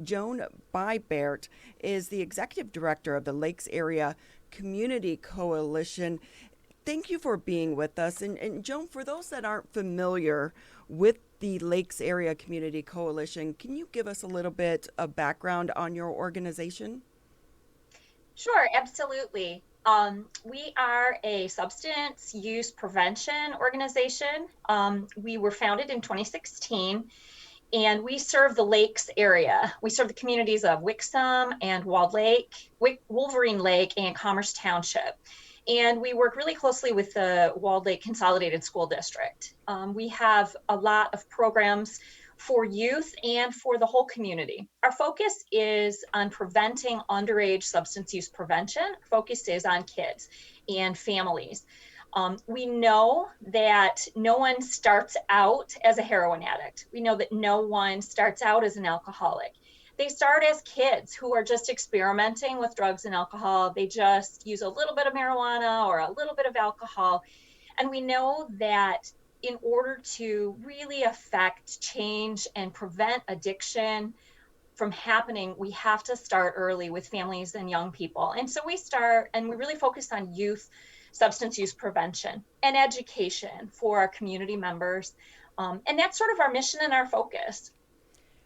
Joan Baert is the executive director of the Lakes Area Community Coalition. Thank you for being with us. And Joan, for those that aren't familiar with the Lakes Area Community Coalition, can you give us a little bit of background on your organization? Sure, absolutely. We are a substance use prevention organization. We were founded in 2016 and we serve the lakes area. We serve the communities of Wixom and Walled Lake, Wolverine Lake, and Commerce Township. And we work really closely with the Walled Lake Consolidated School District. We have a lot of programs for youth and for the whole community. Our focus is on preventing underage substance use prevention. Our focus is on kids and families. We know that no one starts out as a heroin addict. We know that no one starts out as an alcoholic. They start as kids who are just experimenting with drugs and alcohol. They just use a little bit of marijuana or a little bit of alcohol. And we know that in order to really affect change and prevent addiction from happening, we have to start early with families and young people. And so we start and we really focus on youth substance use prevention and education for our community members. And that's sort of our mission and our focus.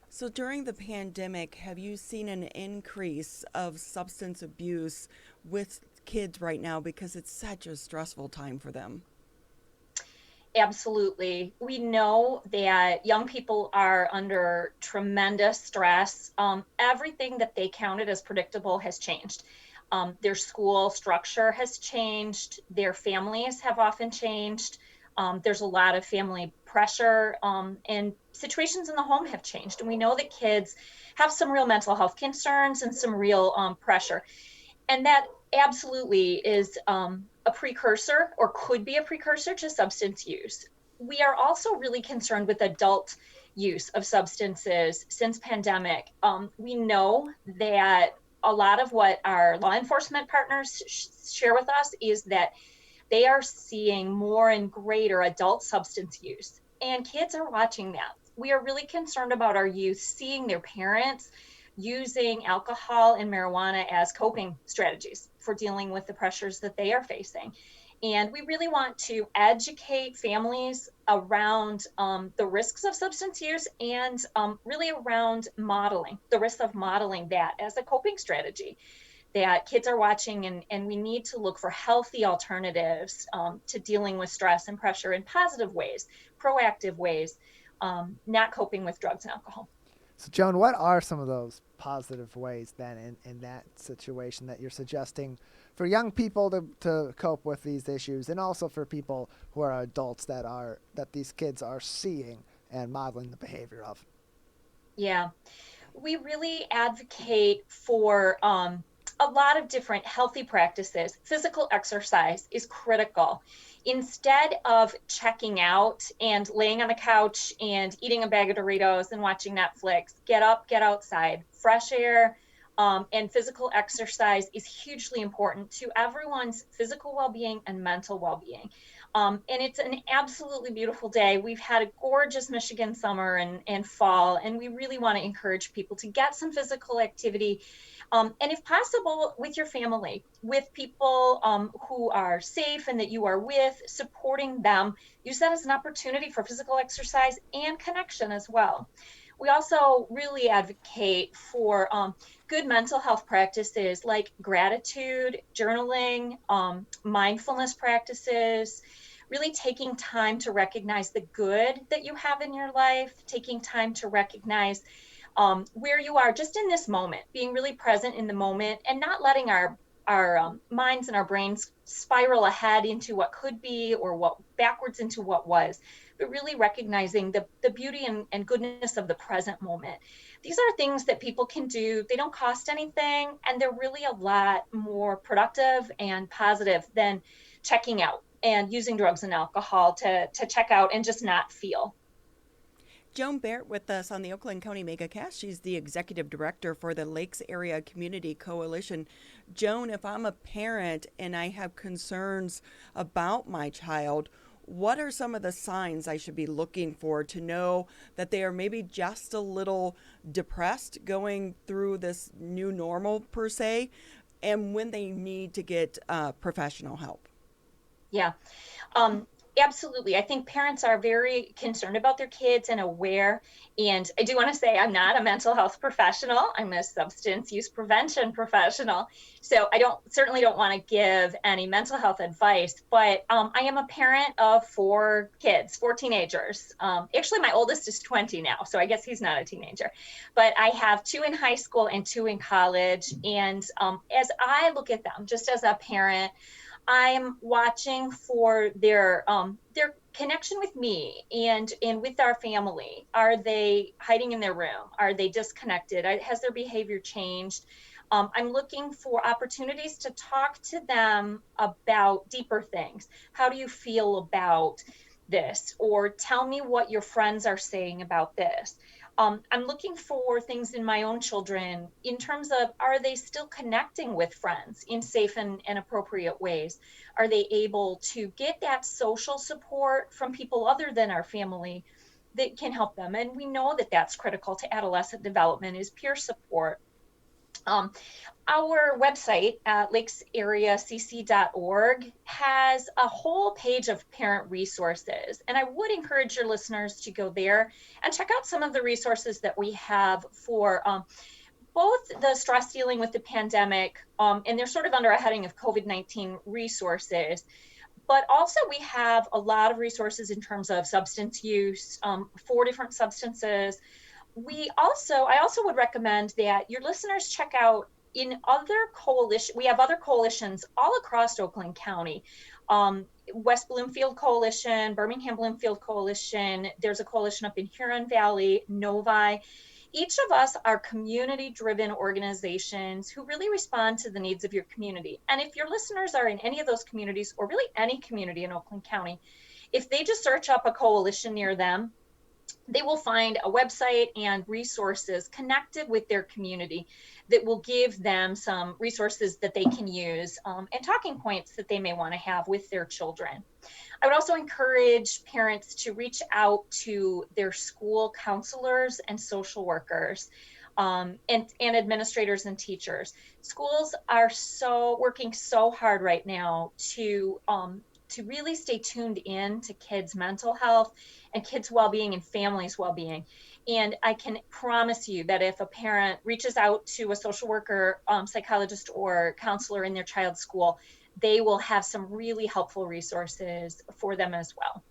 So during the pandemic, have you seen an increase of substance abuse with kids right now because it's such a stressful time for them? Absolutely. We know that young people are under tremendous stress. Everything that they counted as predictable has changed. Their school structure has changed. Their families have often changed. There's a lot of family pressure, and situations in the home have changed. And we know that kids have some real mental health concerns and some real pressure. And that absolutely is a precursor or could be a precursor to substance use. We are also really concerned with adult use of substances since pandemic. We know that a lot of what our law enforcement partners share with us is that they are seeing more and greater adult substance use, and kids are watching that. We are really concerned about our youth seeing their parents using alcohol and marijuana as coping strategies for dealing with the pressures that they are facing. And we really want to educate families around the risks of substance use and really around modeling, the risks of modeling that as a coping strategy that kids are watching. And we need to look for healthy alternatives to dealing with stress and pressure in positive ways, proactive ways, not coping with drugs and alcohol. So, Joan, what are some of those positive ways then in that situation that you're suggesting for young people to cope with these issues, and also for people who are adults that these kids are seeing and modeling the behavior of? Yeah, we really advocate for a lot of different healthy practices. Physical exercise is critical. Instead of checking out and laying on the couch and eating a bag of Doritos and watching Netflix, get up, get outside. Fresh air and physical exercise is hugely important to everyone's physical well-being and mental well-being. And it's an absolutely beautiful day. We've had a gorgeous Michigan summer and fall, and we really want to encourage people to get some physical activity. And if possible, with your family, with people who are safe and that you are with, supporting them. Use that as an opportunity for physical exercise and connection as well. We also really advocate for good mental health practices like gratitude, journaling, mindfulness practices, really taking time to recognize the good that you have in your life, taking time to recognize where you are just in this moment, being really present in the moment and not letting our minds and our brains spiral ahead into what could be or what backwards into what was, but really recognizing the beauty and goodness of the present moment. These are things that people can do. They don't cost anything, and they're really a lot more productive and positive than checking out and using drugs and alcohol to check out and just not feel. Joan Baert with us on the Oakland County MegaCast. She's the executive director for the Lakes Area Community Coalition. Joan, if I'm a parent and I have concerns about my child, what are some of the signs I should be looking for to know that they are maybe just a little depressed going through this new normal per se, and when they need to get professional help? Yeah. Um, Absolutely. I think parents are very concerned about their kids and aware. And I do want to say I'm not a mental health professional. I'm a substance use prevention professional. So I certainly don't want to give any mental health advice, but I am a parent of 4 kids, 4 teenagers. Actually, my oldest is 20 now, so I guess he's not a teenager. But I have 2 in high school and 2 in college. And as I look at them, just as a parent, I'm watching for their connection with me and with our family. Are they hiding in their room? Are they disconnected? Has their behavior changed? I'm looking for opportunities to talk to them about deeper things. How do you feel about this? Or tell me what your friends are saying about this. I'm looking for things in my own children in terms of, are they still connecting with friends in safe and appropriate ways? Are they able to get that social support from people other than our family that can help them? And we know that that's critical to adolescent development, is peer support. Our website at lakesareacc.org has a whole page of parent resources, and I would encourage your listeners to go there and check out some of the resources that we have for both the stress dealing with the pandemic, and they're sort of under a heading of COVID-19 resources, but also we have a lot of resources in terms of substance use for different substances. I also would recommend that your listeners check out we have other coalitions all across Oakland County. West Bloomfield Coalition, Birmingham Bloomfield Coalition, there's a coalition up in Huron Valley, Novi. Each of us are community-driven organizations who really respond to the needs of your community. And if your listeners are in any of those communities, or really any community in Oakland County, if they just search up a coalition near them, they will find a website and resources connected with their community that will give them some resources that they can use and talking points that they may want to have with their children. I would also encourage parents to reach out to their school counselors and social workers and administrators and teachers. Schools are working so hard right now to really stay tuned in to kids' mental health and kids' well-being and families' well-being. And I can promise you that if a parent reaches out to a social worker, psychologist, or counselor in their child's school, they will have some really helpful resources for them as well.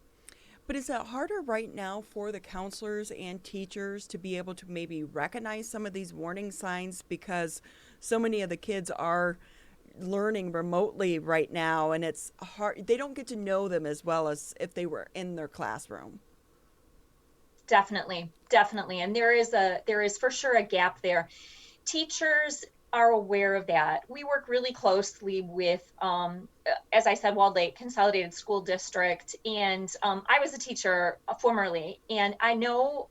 But is it harder right now for the counselors and teachers to be able to maybe recognize some of these warning signs, because so many of the kids are learning remotely right now, and it's hard, they don't get to know them as well as if they were in their classroom? Definitely. And there is for sure a gap there. Teachers are aware of that. We work really closely with, as I said, Walled Lake Consolidated School District, and I was a teacher formerly, and I know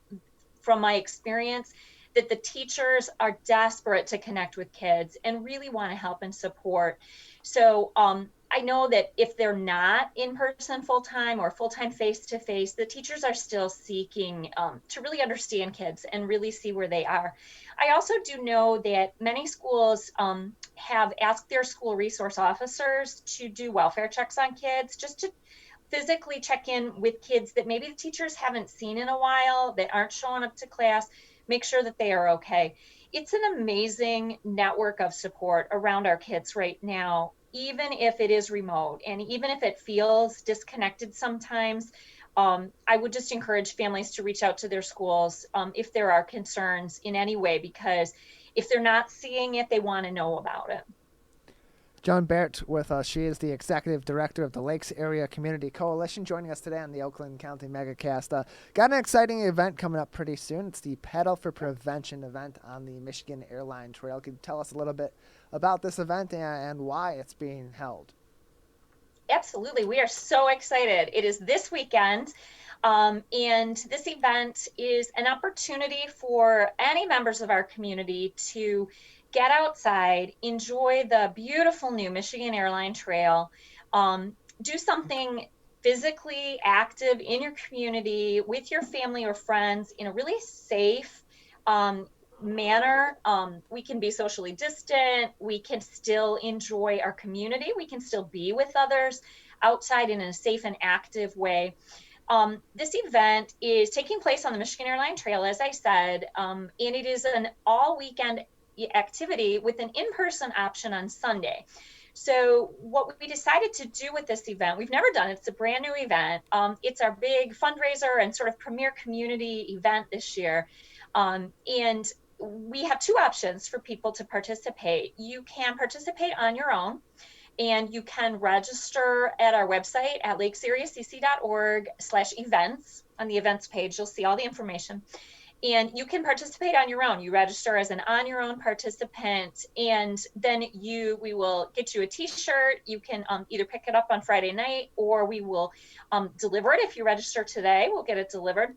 from my experience that the teachers are desperate to connect with kids and really want to help and support. So I know that if they're not in person full-time or full-time face-to-face, the teachers are still seeking to really understand kids and really see where they are. I also do know that many schools have asked their school resource officers to do welfare checks on kids, just to physically check in with kids that maybe the teachers haven't seen in a while, that aren't showing up to class, make sure that they are okay. It's an amazing network of support around our kids right now, even if it is remote and even if it feels disconnected sometimes. I would just encourage families to reach out to their schools if there are concerns in any way, because if they're not seeing it, they want to know about it. Joan Baert with us. She is the Executive Director of the Lakes Area Community Coalition, joining us today on the Oakland County MegaCast. Got an exciting event coming up pretty soon. It's the Pedal for Prevention event on the Michigan Airline Trail. Can you tell us a little bit about this event and why it's being held? Absolutely. We are so excited. It is this weekend. And this event is an opportunity for any members of our community to get outside, enjoy the beautiful new Michigan Airline Trail, do something physically active in your community with your family or friends in a really safe manner. We can be socially distant. We can still enjoy our community. We can still be with others outside in a safe and active way. This event is taking place on the Michigan Airline Trail, as I said, and it is an all weekend activity with an in-person option on Sunday. So what we decided to do with this event, we've never done it. It's a brand new event. It's our big fundraiser and sort of premier community event this year. And we have two options for people to participate. You can participate on your own, and you can register at our website at lakesareacc.org/events. On the events page, you'll see all the information. And you can participate on your own. You register as an on your own participant, and then we will get you a t-shirt. You can either pick it up on Friday night, or we will deliver it. If you register today, we'll get it delivered.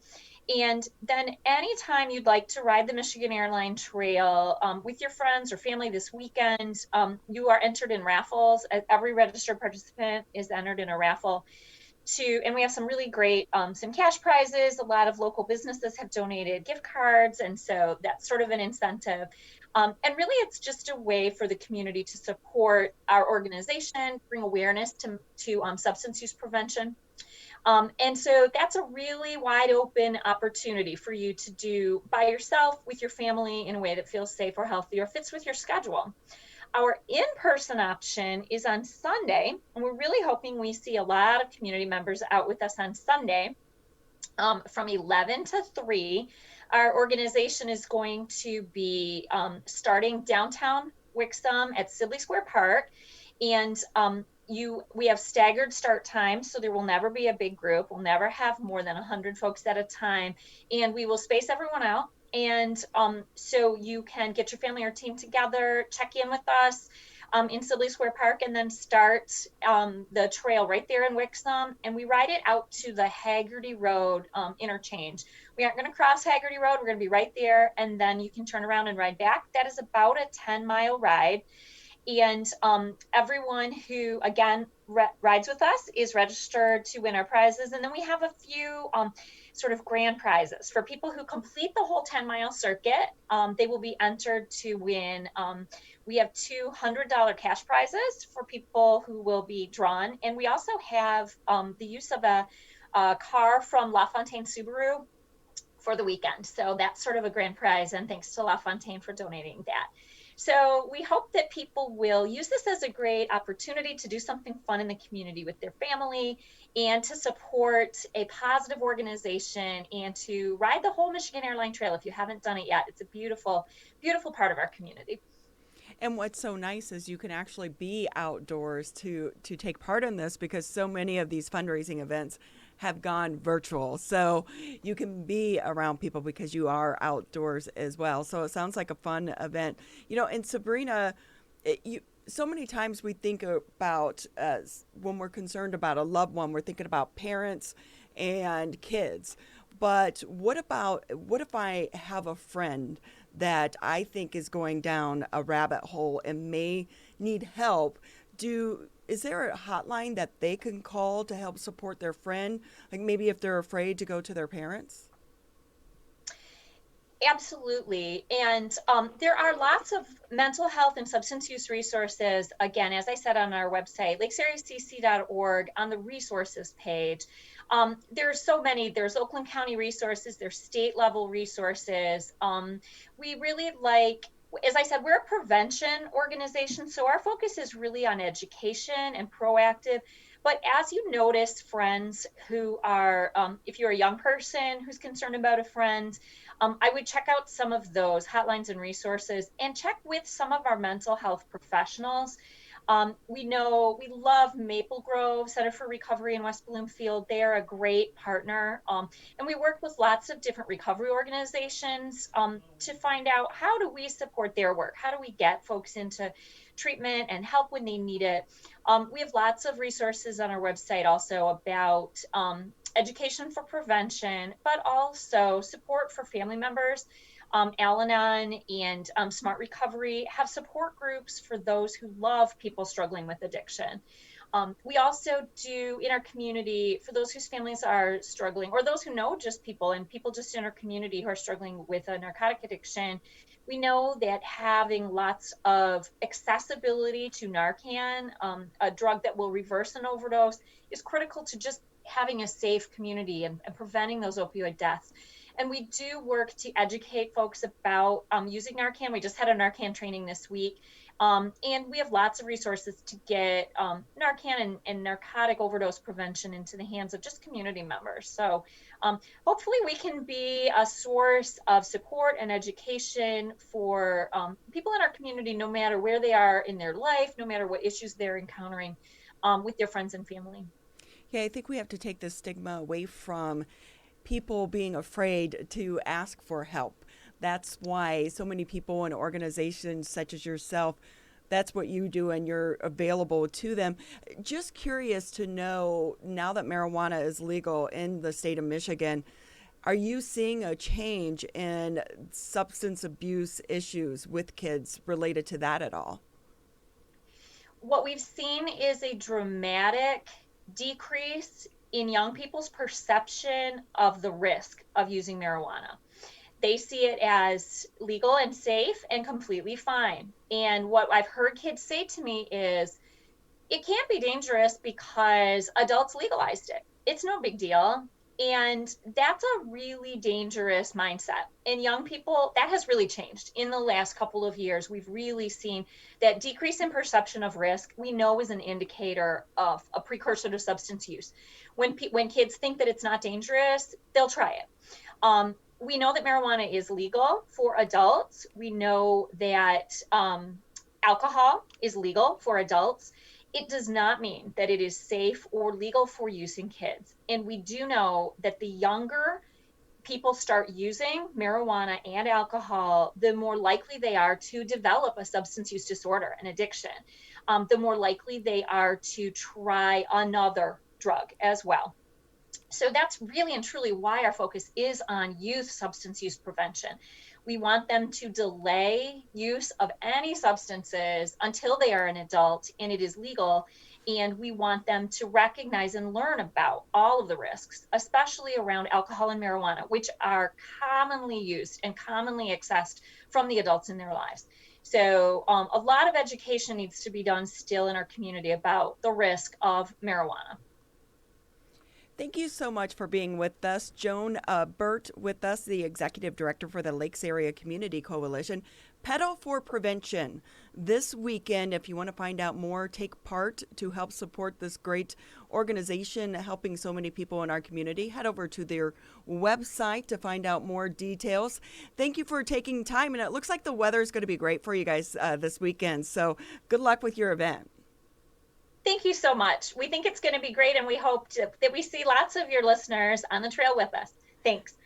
And then anytime you'd like to ride the Michigan Airline Trail with your friends or family this weekend, you are entered in raffles. Every registered participant is entered in a raffle. And we have some really great, some cash prizes. A lot of local businesses have donated gift cards, and so that's sort of an incentive. And really, it's just a way for the community to support our organization, bring awareness to substance use prevention. And so that's a really wide open opportunity for you to do by yourself, with your family, in a way that feels safe or healthy or fits with your schedule. Our in-person option is on Sunday, and we're really hoping we see a lot of community members out with us on Sunday from 11 to 3. Our organization is going to be starting downtown Wixom at Sibley Square Park, and we have staggered start times, so there will never be a big group. We'll never have more than 100 folks at a time, and we will space everyone out. And so you can get your family or team together, check in with us in Sibley Square Park, and then start the trail right there in Wixom. And we ride it out to the Haggerty Road interchange. We aren't going to cross Haggerty Road. We're going to be right there, and then you can turn around and ride back. That is about a 10-mile ride. And everyone who, again, rides with us is registered to win our prizes. And then we have a few sort of grand prizes. For people who complete the whole 10-mile circuit, they will be entered to win. We have $200 cash prizes for people who will be drawn. And we also have the use of a car from LaFontaine Subaru for the weekend. So that's sort of a grand prize. And thanks to LaFontaine for donating that. So we hope that people will use this as a great opportunity to do something fun in the community with their family, and to support a positive organization, and to ride the whole Michigan Airline Trail if you haven't done it yet. It's a beautiful, beautiful part of our community. And what's so nice is you can actually be outdoors to take part in this, because so many of these fundraising events have gone virtual. So you can be around people because you are outdoors as well. So it sounds like a fun event. And Sabrina, so many times we think about, when we're concerned about a loved one, we're thinking about parents and kids. But what if I have a friend that I think is going down a rabbit hole and may need help? Is there a hotline that they can call to help support their friend? Like maybe if they're afraid to go to their parents? Absolutely. And there are lots of mental health and substance use resources. Again, as I said, on our website, lakesareacc.org, on the resources page. There's so many. There's Oakland County resources. There's state level resources. We really as I said, we're a prevention organization, so our focus is really on education and proactive. But as you notice, friends who are, if you're a young person who's concerned about a friend, I would check out some of those hotlines and resources, and check with some of our mental health professionals. We love Maple Grove Center for Recovery in West Bloomfield. They are a great partner. And we work with lots of different recovery organizations to find out, how do we support their work? How do we get folks into treatment and help when they need it? We have lots of resources on our website also about education for prevention, but also support for family members. Al-Anon and Smart Recovery have support groups for those who love people struggling with addiction. We also do in our community, for those whose families are struggling, or those who know just people and people just in our community who are struggling with a narcotic addiction, we know that having lots of accessibility to Narcan, a drug that will reverse an overdose, is critical to just having a safe community and preventing those opioid deaths. And we do work to educate folks about using Narcan. We just had a Narcan training this week. And we have lots of resources to get Narcan and narcotic overdose prevention into the hands of just community members. So hopefully we can be a source of support and education for people in our community, no matter where they are in their life, no matter what issues they're encountering with their friends and family. Yeah, I think we have to take the stigma away from people being afraid to ask for help. That's why so many people and organizations such as yourself, that's what you do and you're available to them. Just curious to know, now that marijuana is legal in the state of Michigan, are you seeing a change in substance abuse issues with kids related to that at all? What we've seen is a dramatic decrease in young people's perception of the risk of using marijuana. They see it as legal and safe and completely fine. And what I've heard kids say to me is, it can't be dangerous because adults legalized it. It's no big deal. And that's a really dangerous mindset. And young people, that has really changed in the last couple of years. We've really seen that decrease in perception of risk, we know, is an indicator of a precursor to substance use. When kids think that it's not dangerous, they'll try it. We know that marijuana is legal for adults. We know that alcohol is legal for adults. It does not mean that it is safe or legal for use in kids. And we do know that the younger people start using marijuana and alcohol, the more likely they are to develop a substance use disorder, an addiction. The more likely they are to try another drug as well. So that's really and truly why our focus is on youth substance use prevention. We want them to delay use of any substances until they are an adult and it is legal. And we want them to recognize and learn about all of the risks, especially around alcohol and marijuana, which are commonly used and commonly accessed from the adults in their lives. So a lot of education needs to be done still in our community about the risk of marijuana. Thank you so much for being with us. Joan Baert with us, the Executive Director for the Lakes Area Community Coalition. Pedal for Prevention. This weekend, if you want to find out more, take part to help support this great organization helping so many people in our community. Head over to their website to find out more details. Thank you for taking time, and it looks like the weather is going to be great for you guys this weekend. So good luck with your event. Thank you so much. We think it's going to be great, and we hope that we see lots of your listeners on the trail with us. Thanks.